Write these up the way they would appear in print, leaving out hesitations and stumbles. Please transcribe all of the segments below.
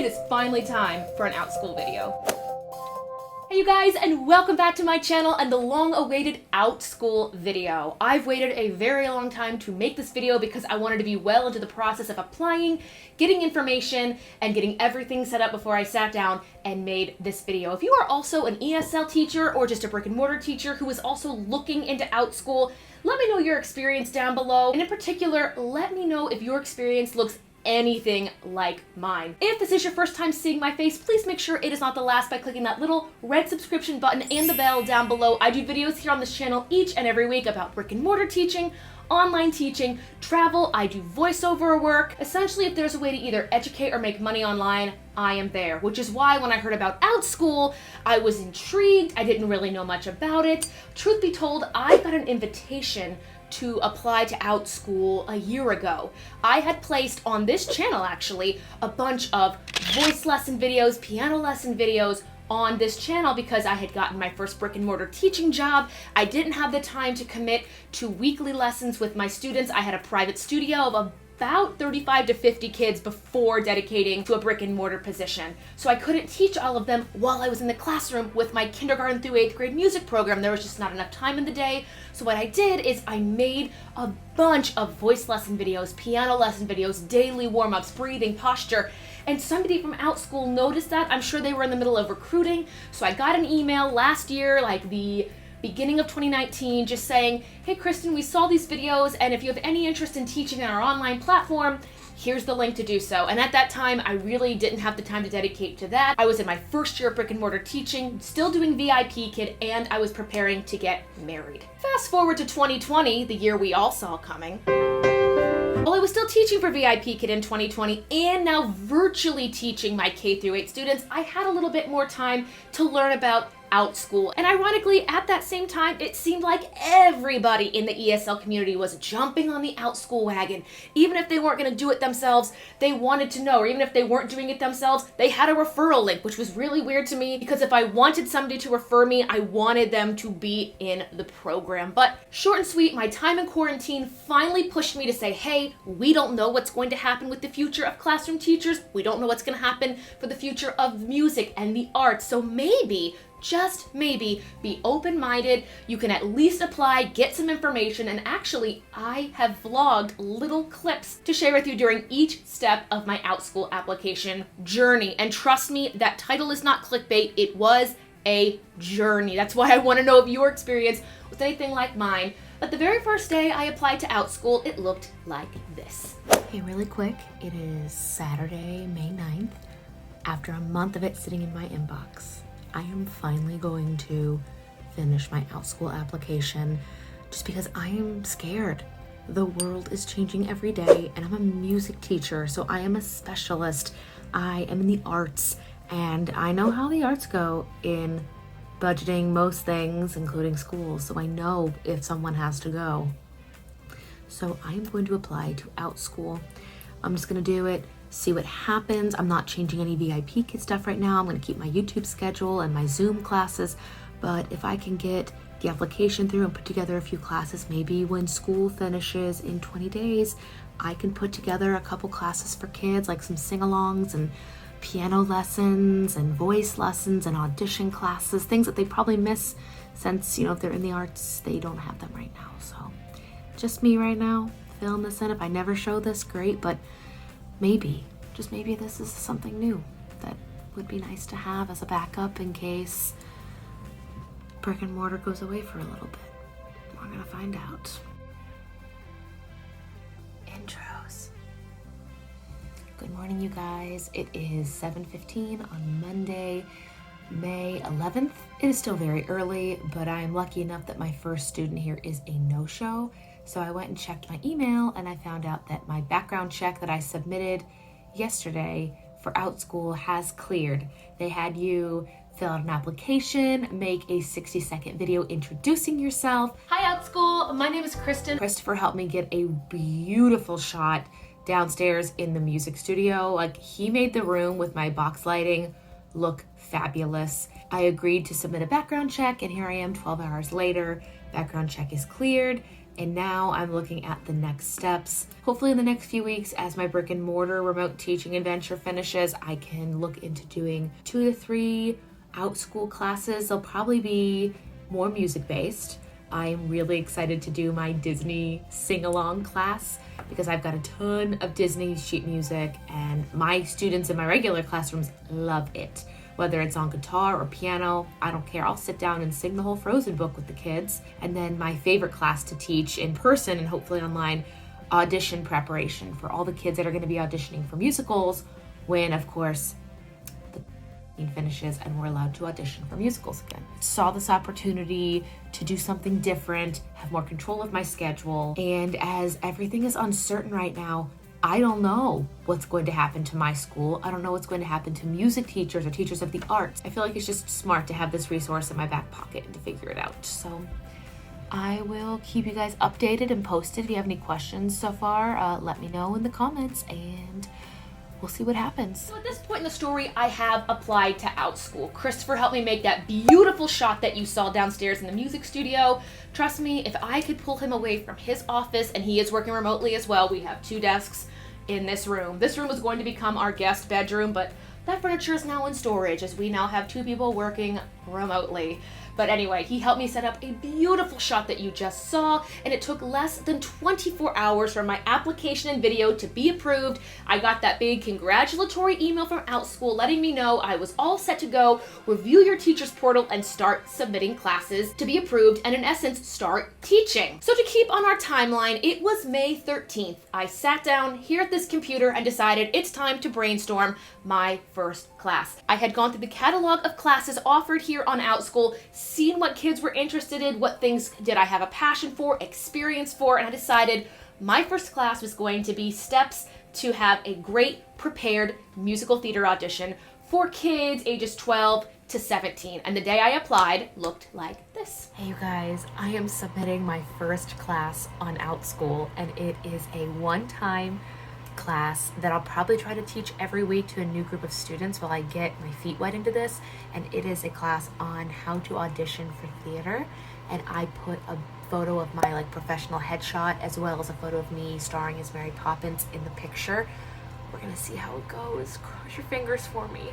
it is finally time for an Outschool video. Hey you guys, and welcome back to my channel and the long-awaited Outschool video. I've waited a very long time to make this video because I wanted to be well into the process of applying, getting information, and getting everything set up before I sat down and made this video. If you are also an ESL teacher or just a brick and mortar teacher who is also looking into Outschool, let me know your experience down below. And in particular, let me know if your experience looks anything like mine. If this is your first time seeing my face, please make sure it is not the last by clicking that little red subscription button and the bell down below. I do videos here on this channel each and every week about brick and mortar teaching, online teaching, travel. I do voiceover work. Essentially, if there's a way to either educate or make money online, I am there, which is why when I heard about Outschool, I was intrigued. I didn't really know much about it. Truth be told, I got an invitation to apply to Outschool a year ago. I had placed on this channel actually a bunch of voice lesson videos, piano lesson videos on this channel because I had gotten my first brick and mortar teaching job. I didn't have the time to commit to weekly lessons with my students. I had a private studio of about 35 to 50 kids before dedicating to a brick and mortar position. So I couldn't teach all of them while I was in the classroom with my kindergarten through 8th grade music program. There was just not enough time in the day. So what I did is I made a bunch of voice lesson videos, piano lesson videos, daily warm-ups, breathing, posture, and somebody from Outschool noticed that. I'm sure they were in the middle of recruiting. So I got an email last year, like the beginning of 2019, just saying, hey Kristen, we saw these videos and if you have any interest in teaching on our online platform, here's the link to do so. And at that time, I really didn't have the time to dedicate to that. I was in my first year of brick and mortar teaching, still doing VIP Kid, and I was preparing to get married. Fast forward to 2020, the year we all saw coming. Well, I was still teaching for VIP Kid in 2020 and now virtually teaching my K through 8 students. I had a little bit more time to learn about Outschool. And ironically, at that same time, it seemed like everybody in the ESL community was jumping on the Outschool wagon. Even if they weren't going to do it themselves, they wanted to know, or even if they weren't doing it themselves, they had a referral link, which was really weird to me because if I wanted somebody to refer me, I wanted them to be in the program. But short and sweet, my time in quarantine finally pushed me to say, hey, we don't know what's going to happen with the future of classroom teachers. We don't know what's going to happen for the future of music and the arts. So maybe, just maybe, be open-minded. You can at least apply, get some information, and actually, I have vlogged little clips to share with you during each step of my Outschool application journey. And trust me, that title is not clickbait. It was a journey. That's why I want to know if your experience was anything like mine. But the very first day I applied to Outschool, it looked like this. Hey, really quick, it is Saturday, May 9th. After a month of it sitting in my inbox, I am finally going to finish my Outschool application just because I am scared. The world is changing every day and I'm a music teacher, so I am a specialist. I am in the arts and I know how the arts go in budgeting most things, including schools, so I know if someone has to go. So I am going to apply to Outschool. I'm just gonna do it, see what happens. I'm not changing any VIP Kid stuff right now. I'm gonna keep my YouTube schedule and my Zoom classes, but if I can get the application through and put together a few classes, maybe when school finishes in 20 days, I can put together a couple classes for kids, like some sing-alongs and piano lessons and voice lessons and audition classes, things that they probably miss since, you know, if they're in the arts, they don't have them right now. So just me right now, filling this in. If I never show this, great, but maybe, just maybe this is something new that would be nice to have as a backup in case brick and mortar goes away for a little bit. We're gonna find out. Intros. Good morning, you guys. It is 7:15 on Monday, May 11th. It is still very early, but I'm lucky enough that my first student here is a no-show. So I went and checked my email and I found out that my background check that I submitted yesterday for Outschool has cleared. They had you fill out an application, make a 60-second video introducing yourself. Hi Outschool, my name is Kristen. Christopher helped me get a beautiful shot downstairs in the music studio. Like, he made the room with my box lighting look fabulous. I agreed to submit a background check and here I am 12 hours later. Background check is cleared. And now I'm looking at the next steps. Hopefully in the next few weeks, as my brick and mortar remote teaching adventure finishes, I can look into doing 2 to 3 Outschool classes. They'll probably be more music based. I'm really excited to do my Disney sing-along class because I've got a ton of Disney sheet music and my students in my regular classrooms love it. Whether it's on guitar or piano, I don't care. I'll sit down and sing the whole Frozen book with the kids. And then my favorite class to teach in person and hopefully online, audition preparation for all the kids that are going to be auditioning for musicals when, of course, the finishes and we're allowed to audition for musicals again. Saw this opportunity to do something different, have more control of my schedule, and as everything is uncertain right now, I don't know what's going to happen to my school. I don't know what's going to happen to music teachers or teachers of the arts. I feel like it's just smart to have this resource in my back pocket and to figure it out. So I will keep you guys updated and posted. If you have any questions so far, let me know in the comments and we'll see what happens. So at this point in the story, I have applied to Outschool. Christopher helped me make that beautiful shot that you saw downstairs in the music studio. Trust me, if I could pull him away from his office, and he is working remotely as well, we have 2 desks in this room. This room was going to become our guest bedroom, but that furniture is now in storage as we now have 2 people working remotely. But anyway, he helped me set up a beautiful shot that you just saw, and it took less than 24 hours for my application and video to be approved. I got that big congratulatory email from Outschool letting me know I was all set to go, review your teacher's portal, and start submitting classes to be approved, and in essence, start teaching. So to keep on our timeline, it was May 13th. I sat down here at this computer and decided it's time to brainstorm my first class. I had gone through the catalog of classes offered here on Outschool, seen what kids were interested in, what things did I have a passion for, experience for, and I decided my first class was going to be steps to have a great prepared musical theater audition for kids ages 12 to 17. And the day I applied looked like this. Hey you guys, I am submitting my first class on Outschool, and it is a one-time class that I'll probably try to teach every week to a new group of students while I get my feet wet into this. And it is a class on how to audition for theater, and I put a photo of my professional headshot as well as a photo of me starring as Mary Poppins in the picture. We're gonna see how it goes. Cross your fingers for me.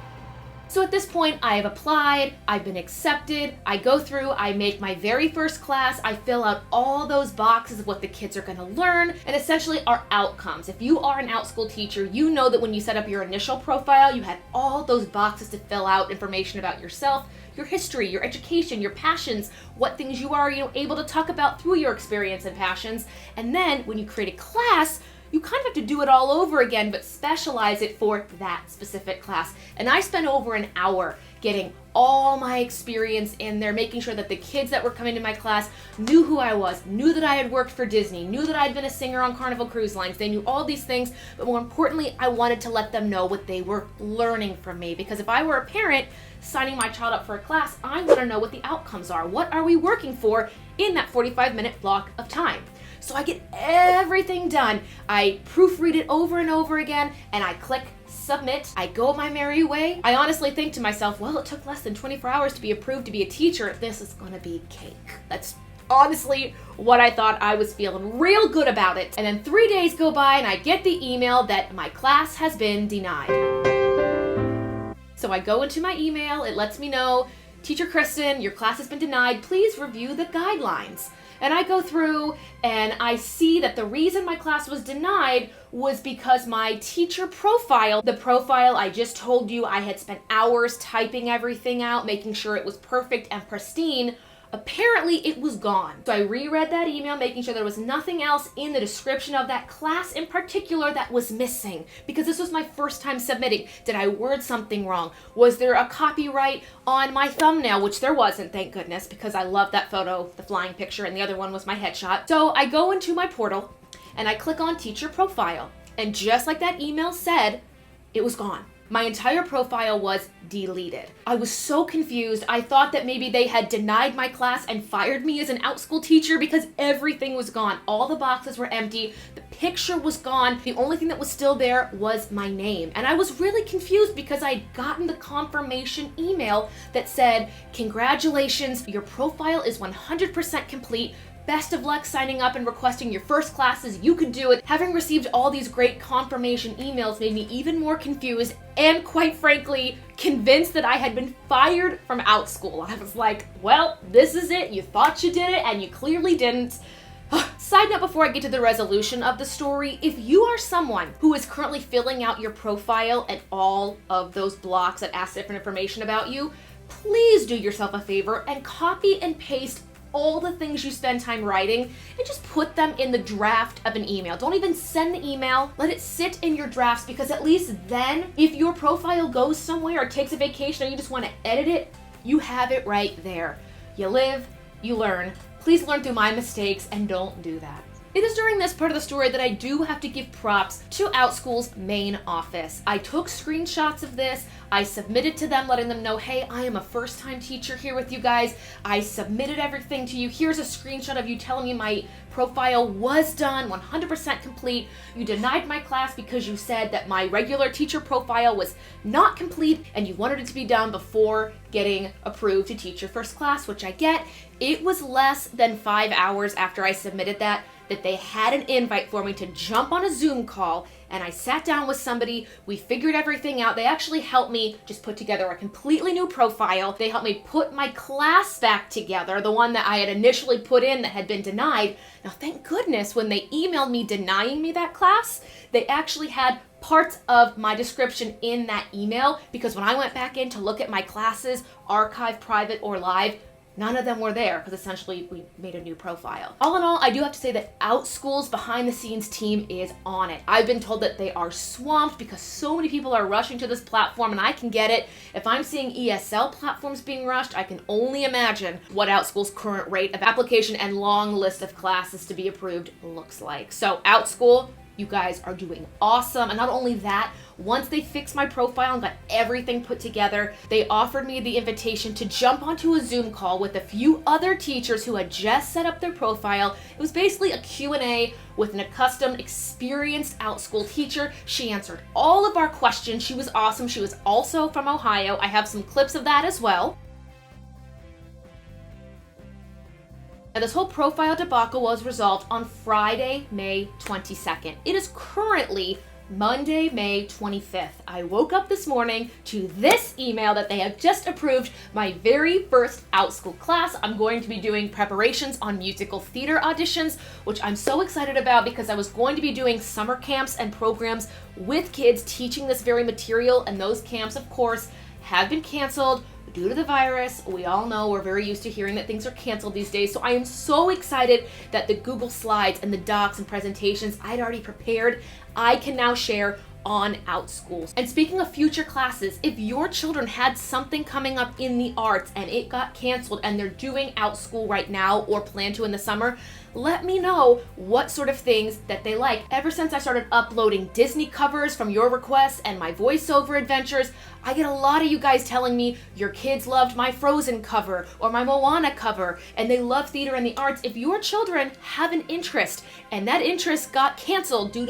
So at this point, I have applied, I've been accepted, I go through, I make my very first class, I fill out all those boxes of what the kids are gonna learn, and essentially our outcomes. If you are an Outschool teacher, you know that when you set up your initial profile, you had all those boxes to fill out information about yourself, your history, your education, your passions, what things you are able to talk about through your experience and passions. And then when you create a class, you kind of have to do it all over again, but specialize it for that specific class. And I spent over an hour getting all my experience in there, making sure that the kids that were coming to my class knew who I was, knew that I had worked for Disney, knew that I'd been a singer on Carnival Cruise Lines. They knew all these things, but more importantly, I wanted to let them know what they were learning from me. Because if I were a parent signing my child up for a class, I want to know what the outcomes are. What are we working for in that 45-minute block of time? So I get everything done. I proofread it over and over again, and I click submit. I go my merry way. I honestly think to myself, well, it took less than 24 hours to be approved to be a teacher. This is gonna be cake. That's honestly what I thought. I was feeling real good about it. And then 3 days go by and I get the email that my class has been denied. So I go into my email, it lets me know, Teacher Kristen, your class has been denied. Please review the guidelines. And I go through and I see that the reason my class was denied was because my teacher profile, the profile I just told you I had spent hours typing everything out, making sure it was perfect and pristine, apparently it was gone. So I reread that email, making sure there was nothing else in the description of that class in particular that was missing, because this was my first time submitting. Did I word something wrong? Was there a copyright on my thumbnail? Which there wasn't, thank goodness, because I love that photo, the flying picture, and the other one was my headshot. So I go into my portal and I click on teacher profile, and just like that email said, it was gone. My entire profile was deleted. I was so confused. I thought that maybe they had denied my class and fired me as an Outschool teacher because everything was gone. All the boxes were empty. The picture was gone. The only thing that was still there was my name. And I was really confused because I'd gotten the confirmation email that said, congratulations, your profile is 100% complete. Best of luck signing up and requesting your first classes. You can do it. Having received all these great confirmation emails made me even more confused and, quite frankly, convinced that I had been fired from Outschool. I was like, well, this is it. You thought you did it and you clearly didn't. Side note before I get to the resolution of the story, if you are someone who is currently filling out your profile and all of those blocks that ask different information about you, please do yourself a favor and copy and paste all the things you spend time writing and just put them in the draft of an email. Don't even send the email. Let it sit in your drafts, because at least then, if your profile goes somewhere or takes a vacation or you just want to edit it, you have it right there. You live, you learn. Please learn through my mistakes and don't do that. It is during this part of the story that I do have to give props to Outschool's main office. I took screenshots of this. I submitted to them, letting them know, hey, I am a first-time teacher here with you guys. I submitted everything to you. Here's a screenshot of you telling me my profile was done, 100% complete. You denied my class because you said that my regular teacher profile was not complete and you wanted it to be done before getting approved to teach your first class, which I get. It was less than 5 hours after I submitted that they had an invite for me to jump on a Zoom call, and I sat down with somebody. We figured everything out. They actually helped me just put together a completely new profile. They helped me put my class back together, the one that I had initially put in that had been denied. Now, thank goodness, when they emailed me denying me that class, they actually had parts of my description in that email, because when I went back in to look at my classes, archive, private, or live, none of them were there, because essentially we made a new profile. All in all, I do have to say that Outschool's behind the scenes team is on it. I've been told that they are swamped because so many people are rushing to this platform, and I can get it. If I'm seeing ESL platforms being rushed, I can only imagine what Outschool's current rate of application and long list of classes to be approved looks like. So Outschool, you guys are doing awesome. And not only that, once they fixed my profile and got everything put together, they offered me the invitation to jump onto a Zoom call with a few other teachers who had just set up their profile. It was basically a Q&A with an accustomed, experienced Outschool teacher. She answered all of our questions. She was awesome. She was also from Ohio. I have some clips of that as well. Now, this whole profile debacle was resolved on Friday, May 22nd. It is currently Monday, May 25th. I woke up this morning to this email that they have just approved my very first Outschool class. I'm going to be doing preparations on musical theater auditions, which I'm so excited about because I was going to be doing summer camps and programs with kids teaching this very material, and those camps, of course, have been canceled due to the virus. We all know, we're very used to hearing that things are canceled these days. So I am so excited that the Google Slides and the docs and presentations I'd already prepared, I can now share on Outschool. And speaking of future classes, if your children had something coming up in the arts and it got canceled and they're doing Outschool right now or plan to in the summer, let me know what sort of things that they like. Ever since I started uploading Disney covers from your requests and my voiceover adventures, I get a lot of you guys telling me your kids loved my Frozen cover or my Moana cover, and they love theater and the arts. If your children have an interest and that interest got canceled due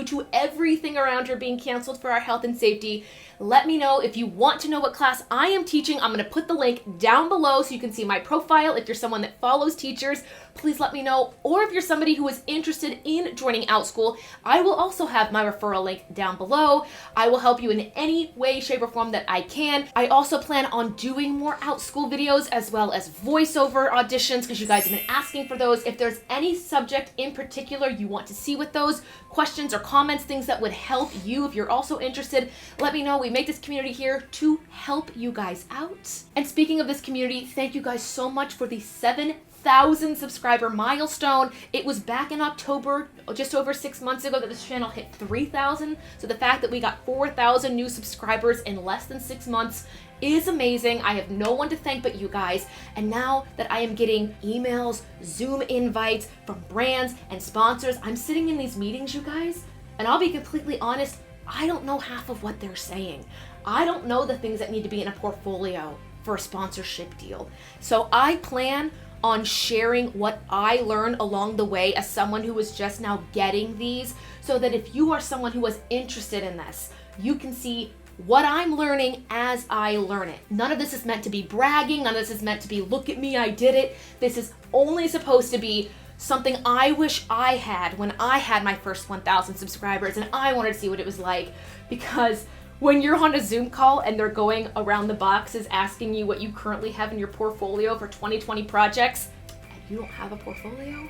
to everything around here being canceled for our health and safety, let me know. If you want to know what class I am teaching, I'm going to put the link down below so you can see my profile. If you're someone that follows teachers, please let me know. Or if you're somebody who is interested in joining Outschool, I will also have my referral link down below. I will help you in any way, shape, or form that I can. I also plan on doing more Outschool videos as well as voiceover auditions, because you guys have been asking for those. If there's any subject in particular you want to see with those, questions or comments, things that would help you if you're also interested, let me know. We make this community here to help you guys out. And speaking of this community, thank you guys so much for the 7,000 subscriber milestone. It was back in October, just over 6 months ago, that this channel hit 3,000. So the fact that we got 4,000 new subscribers in less than 6 months is amazing. I have no one to thank but you guys. And now that I am getting emails, Zoom invites from brands and sponsors, I'm sitting in these meetings, you guys, and I'll be completely honest, I don't know half of what they're saying. I don't know the things that need to be in a portfolio for a sponsorship deal. So I plan on sharing what I learned along the way as someone who is just now getting these, so that if you are someone who was interested in this, you can see what I'm learning as I learn it. None of this is meant to be bragging. None of this is meant to be, look at me, I did it. This is only supposed to be something I wish I had when I had my first 1,000 subscribers and I wanted to see what it was like. Because when you're on a Zoom call and they're going around the boxes asking you what you currently have in your portfolio for 2020 projects, and you don't have a portfolio,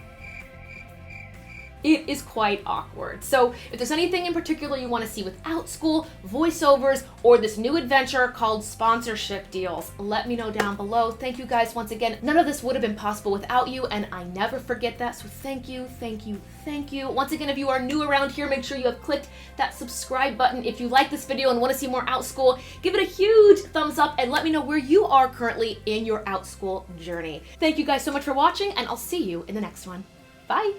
it is quite awkward. So if there's anything in particular you want to see with Outschool, voiceovers, or this new adventure called sponsorship deals, let me know down below. Thank you guys once again. None of this would have been possible without you, and I never forget that. So thank you, thank you, thank you. Once again, if you are new around here, make sure you have clicked that subscribe button. If you like this video and want to see more Outschool, give it a huge thumbs up and let me know where you are currently in your Outschool journey. Thank you guys so much for watching, and I'll see you in the next one. Bye.